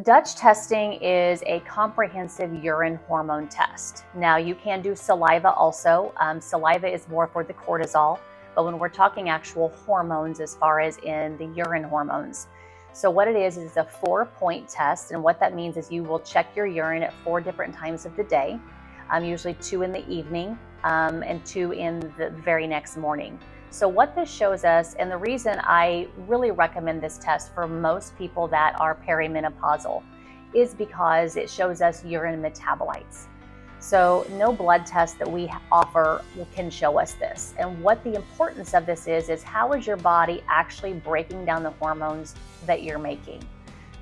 Dutch testing is a comprehensive urine hormone test. Now, you can do saliva also. Saliva is more for the cortisol, but when we're talking actual hormones, as far as in the urine hormones. So what it is a 4-point test, and what that means is you will check your urine at 4 different times of the day, usually 2 in the evening and 2 in the very next morning. So what this shows us, and the reason I really recommend this test for most people that are perimenopausal, is because it shows us urine metabolites. So no blood test that we offer can show us this. And what the importance of this is how is your body actually breaking down the hormones that you're making?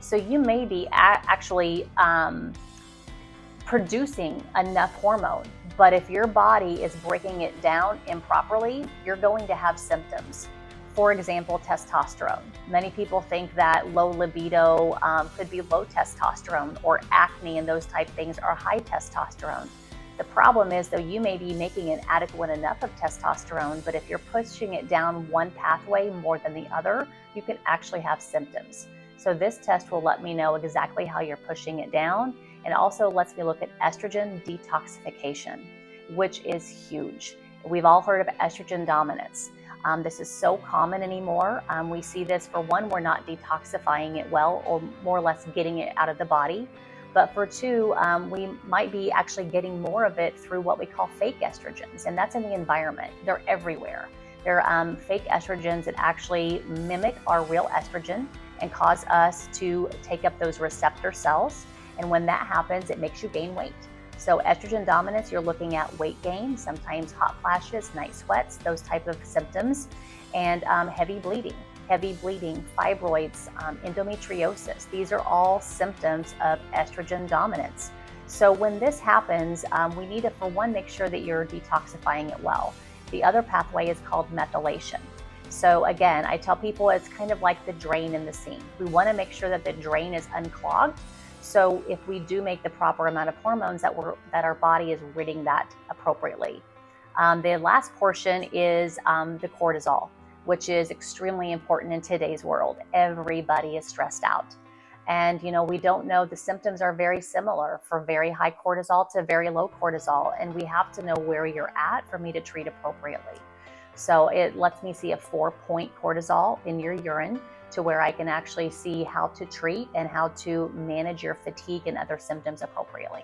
So you may be actually producing enough hormone, but if your body is breaking it down improperly, you're going to have symptoms. For example, testosterone. Many people think that low libido could be low testosterone, or acne and those type things are high testosterone. The problem is, though, you may be making an adequate enough of testosterone, but if you're pushing it down one pathway more than the other, you can actually have symptoms. So this test will let me know exactly how you're pushing it down, and also lets me look at estrogen detoxification, which is huge. We've all heard of estrogen dominance. This is so common anymore. We see this, for one, we're not detoxifying it well, or more or less getting it out of the body. But for two, we might be actually getting more of it through what we call fake estrogens, and that's in the environment. They're everywhere. They're fake estrogens that actually mimic our real estrogen and cause us to take up those receptor cells. And when that happens, it makes you gain weight. So estrogen dominance, you're looking at weight gain, sometimes hot flashes, night sweats, those type of symptoms, and heavy bleeding, fibroids, endometriosis. These are all symptoms of estrogen dominance. So when this happens, we need to, for one, make sure that you're detoxifying it well. The other pathway is called methylation. So again, I tell people it's kind of like the drain in the sink. We want to make sure that the drain is unclogged. So if we do make the proper amount of hormones, that our body is ridding that appropriately. The last portion is the cortisol, which is extremely important in today's world. Everybody is stressed out. And we don't know, the symptoms are very similar for very high cortisol to very low cortisol. And we have to know where you're at for me to treat appropriately. So it lets me see a 4-point cortisol in your urine, to where I can actually see how to treat and how to manage your fatigue and other symptoms appropriately.